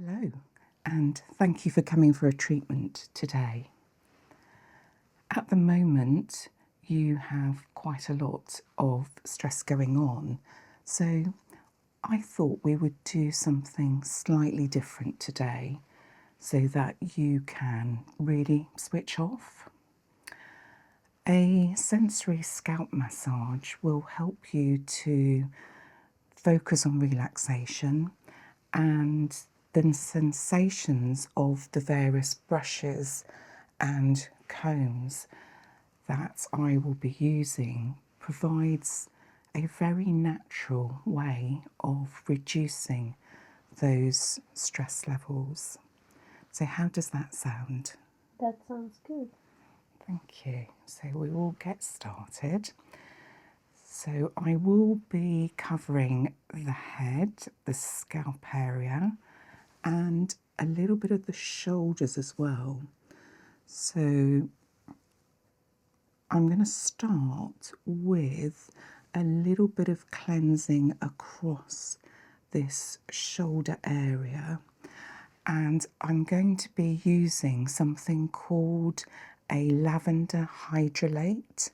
Hello, and thank you for coming for a treatment today. At the moment, you have quite a lot of stress going on, so I thought we would do something slightly different today so that you can really switch off. A sensory scalp massage will help you to focus on relaxation and the sensations of the various brushes and combs that I will be using provides a very natural way of reducing those stress levels. So how does that sound? That sounds good. Thank you. So we will get started. So I will be covering the head, the scalp area, and a little bit of the shoulders as well. So I'm going to start with a little bit of cleansing across this shoulder area, and I'm going to be using something called a lavender hydrolate.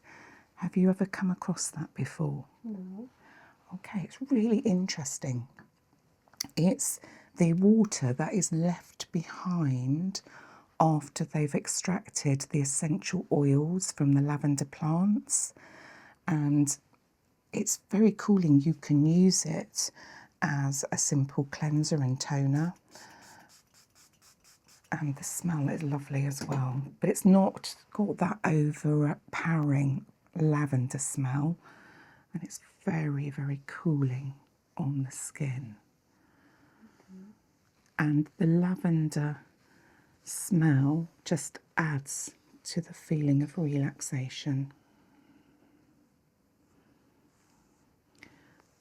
Have you ever come across that before? No. Okay, it's really interesting. It's the water that is left behind after they've extracted the essential oils from the lavender plants, and it's very cooling. You can use it as a simple cleanser and toner, and the smell is lovely as well, but it's not got that overpowering lavender smell, and it's very, very cooling on the skin. And the lavender smell just adds to the feeling of relaxation.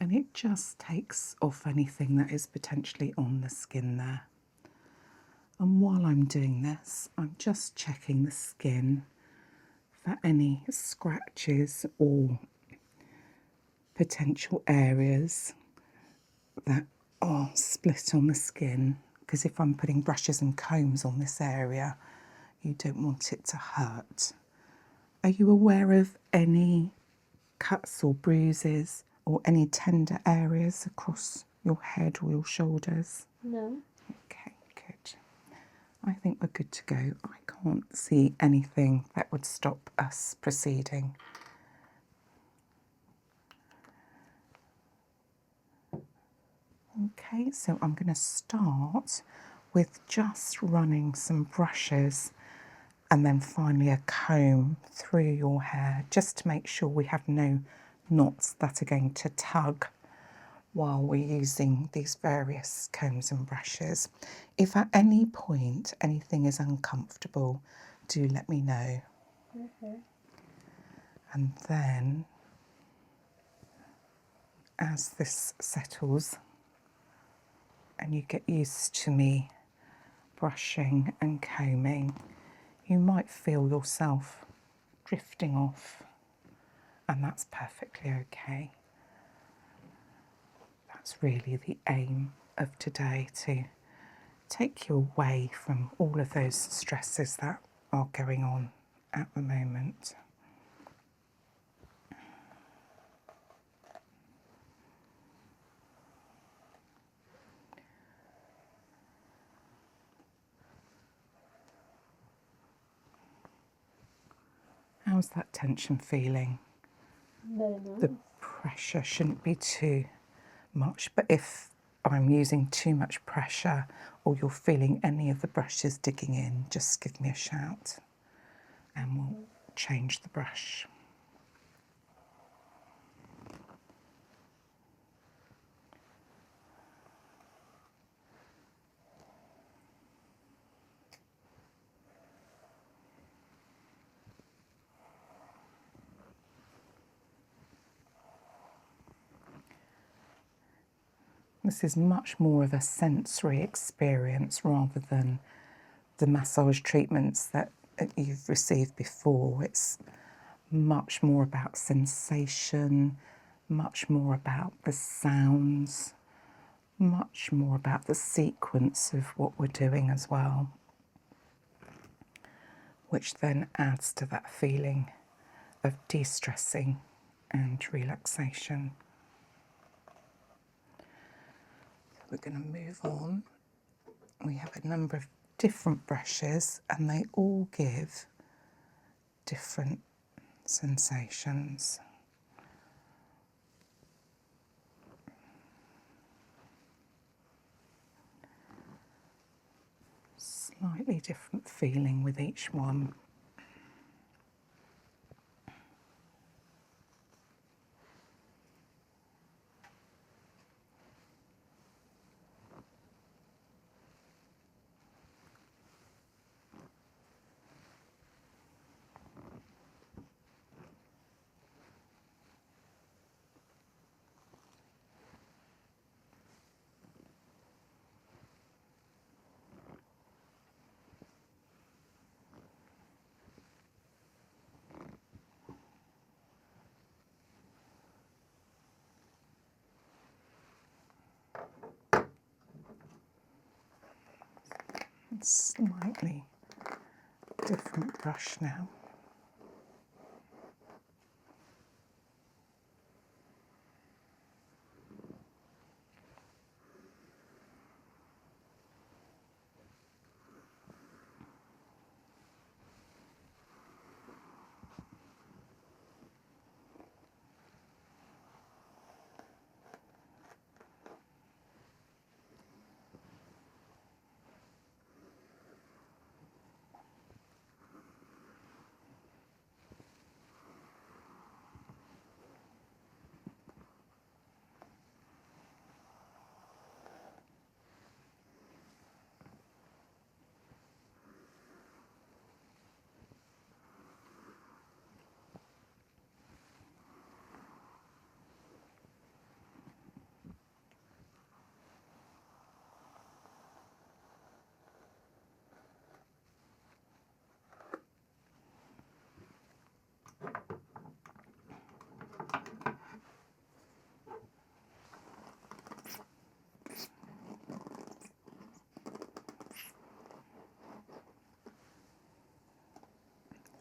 And it just takes off anything that is potentially on the skin there. And while I'm doing this, I'm just checking the skin for any scratches or potential areas that are split on the skin, because if I'm putting brushes and combs on this area, you don't want it to hurt. Are you aware of any cuts or bruises or any tender areas across your head or your shoulders? No. Okay, good. I think we're good to go. I can't see anything that would stop us proceeding. Okay, so I'm going to start with just running some brushes and then finally a comb through your hair, just to make sure we have no knots that are going to tug while we're using these various combs and brushes. If at any point anything is uncomfortable, do let me know. Okay. And then, as this settles and you get used to me brushing and combing, you might feel yourself drifting off, and that's perfectly okay. That's really the aim of today, to take you away from all of those stresses that are going on at the moment. How's that tension feeling? Very nice. The pressure shouldn't be too much, but if I'm using too much pressure or you're feeling any of the brushes digging in, just give me a shout and we'll change the brush. This is much more of a sensory experience rather than the massage treatments that you've received before. It's much more about sensation, much more about the sounds, much more about the sequence of what we're doing as well, which then adds to that feeling of de-stressing and relaxation. We're going to move on. We have a number of different brushes and they all give different sensations. Slightly different feeling with each one. Slightly different brush now.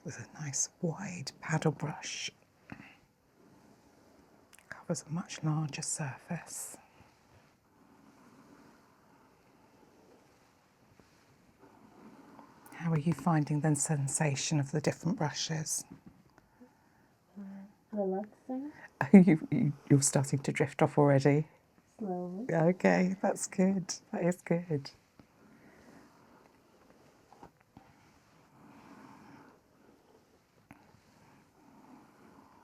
With a nice wide paddle brush, covers a much larger surface. How are you finding the sensation of the different brushes? Relaxing. You're starting to drift off already. Slowly. Okay, that's good. That is good.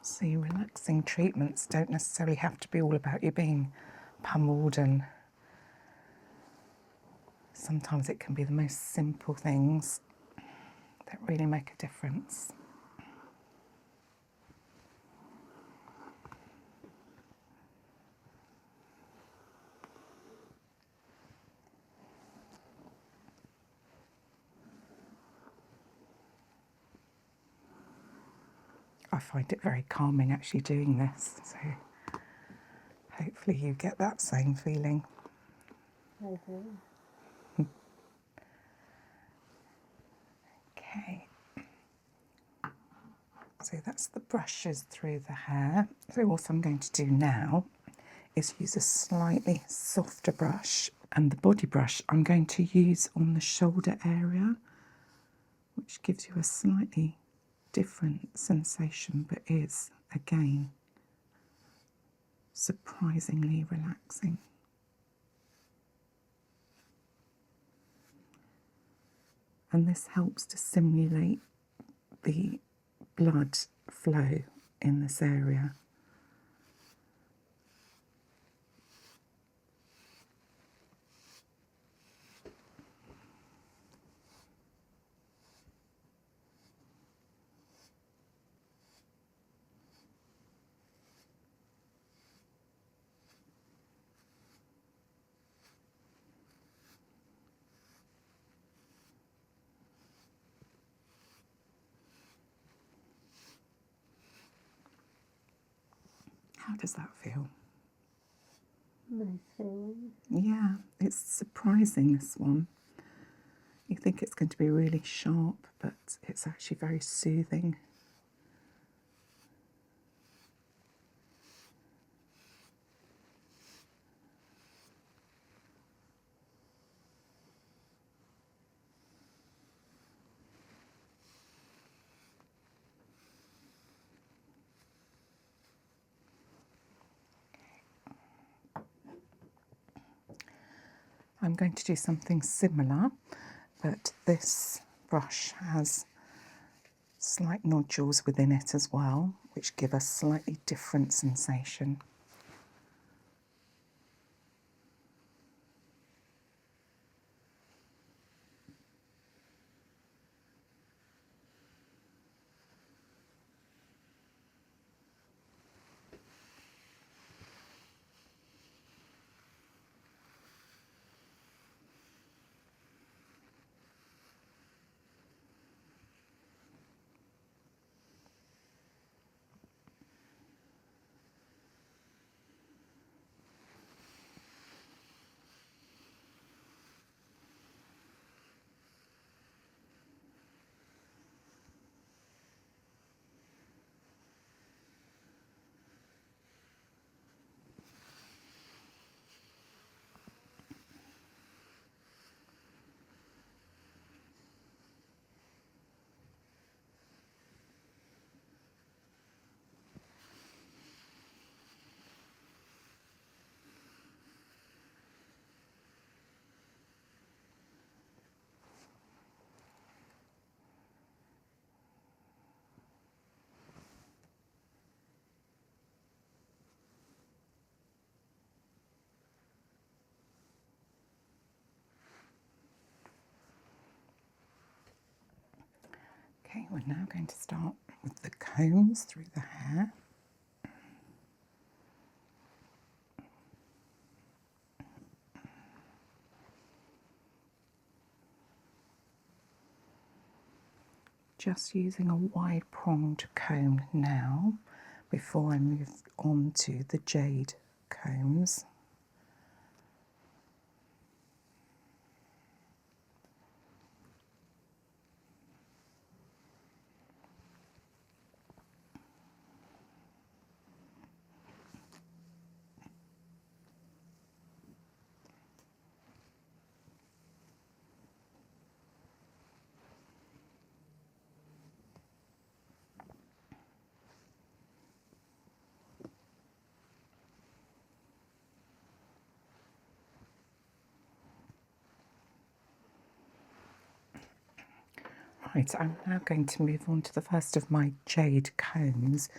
See, relaxing treatments don't necessarily have to be all about you being pummeled, and sometimes it can be the most simple things that really make a difference. I find it very calming actually doing this, so hopefully you get that same feeling. I agree. Okay, so that's the brushes through the hair. So what I'm going to do now is use a slightly softer brush, and the body brush I'm going to use on the shoulder area, which gives you a slightly different sensation, but is, again, surprisingly relaxing. And this helps to simulate the blood flow in this area. How does that feel? Nice feeling. Yeah, it's surprising, this one. You think it's going to be really sharp, but it's actually very soothing. I'm going to do something similar, but this brush has slight nodules within it as well, which give a slightly different sensation. Okay, we're now going to start with the combs through the hair. Just using a wide pronged comb now before I move on to the jade combs. Right, I'm now going to move on to the first of my jade combs.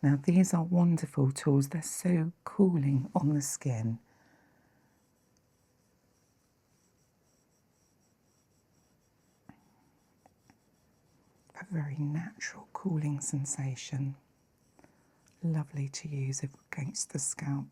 Now, these are wonderful tools. They're so cooling on the skin. A very natural cooling sensation. Lovely to use against the scalp.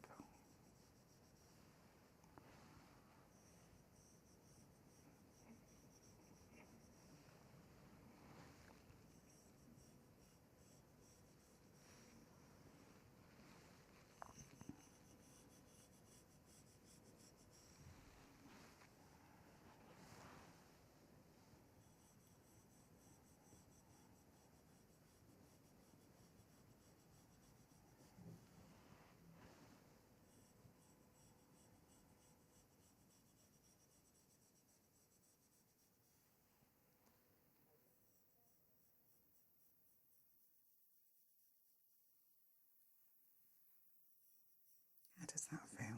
How does that feel?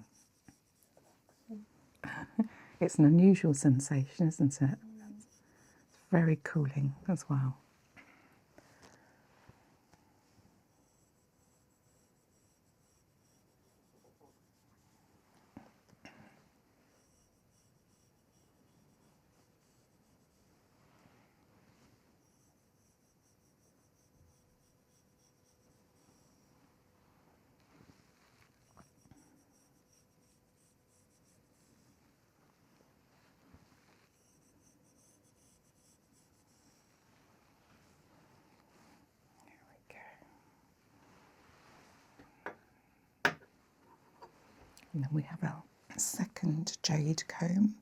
It's an unusual sensation, isn't it? It's very cooling as well. And then we have our second jade comb.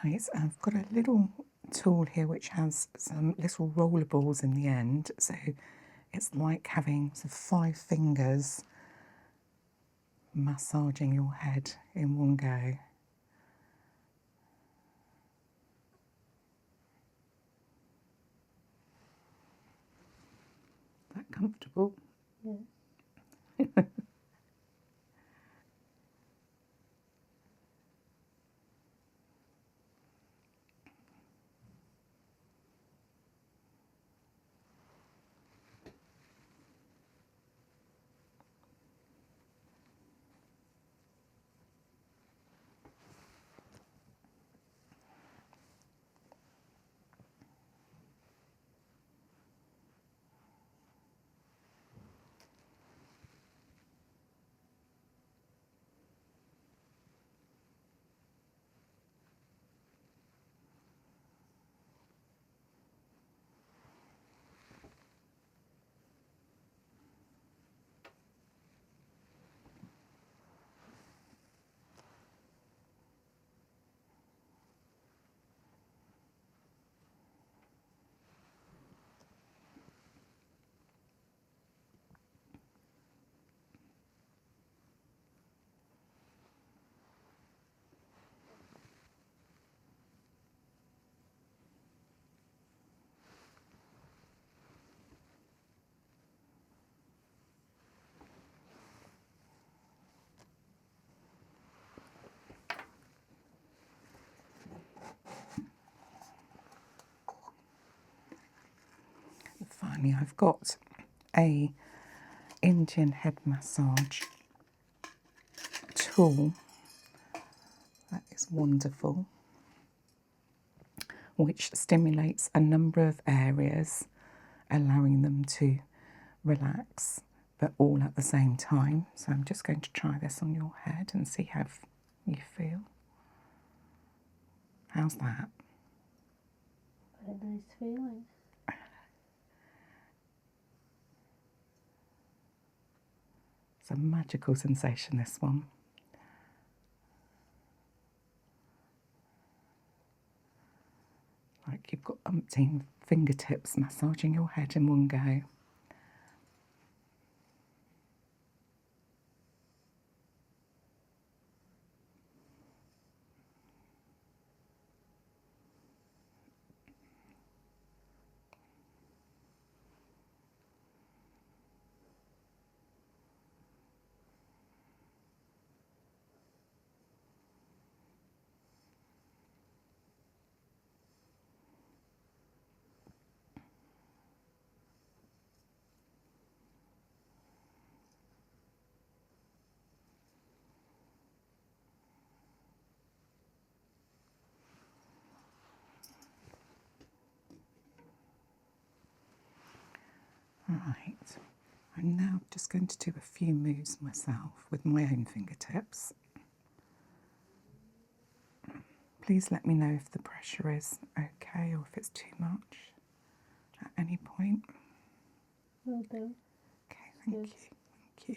Right, I've got a little tool here which has some little roller balls in the end, so it's like having sort of 5 fingers massaging your head in one go. That comfortable? Yeah. Finally, I've got a Indian head massage tool that is wonderful, which stimulates a number of areas, allowing them to relax, but all at the same time. So I'm just going to try this on your head and see how you feel. How's that? What a nice feeling. It's a magical sensation, this one. Like you've got umpteen fingertips massaging your head in one go. Right, I'm now just going to do a few moves myself with my own fingertips. Please let me know if the pressure is okay or if it's too much at any point. Will do. Okay, thank Good. you. Thank you.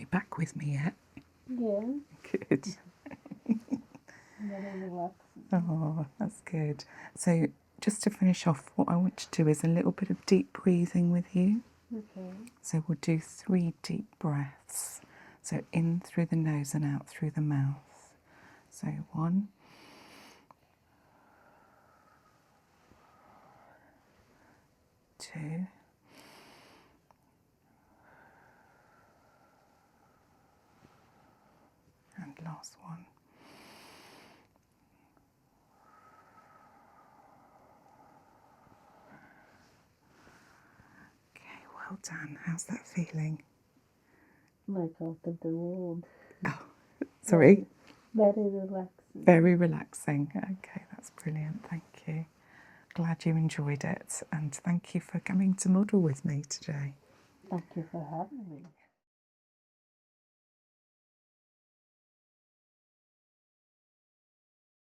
you back with me yet? Yeah. Good. Very relaxing. Oh, that's good. So just to finish off, what I want to do is a little bit of deep breathing with you. Okay. So we'll do 3 deep breaths. So in through the nose and out through the mouth. So 1, 2, and last one. Okay, well done. How's that feeling? Like out of the world. Oh, sorry. Very relaxing. Very relaxing. Okay, that's brilliant. Thank you. Glad you enjoyed it, and thank you for coming to model with me today. Thank you for having me.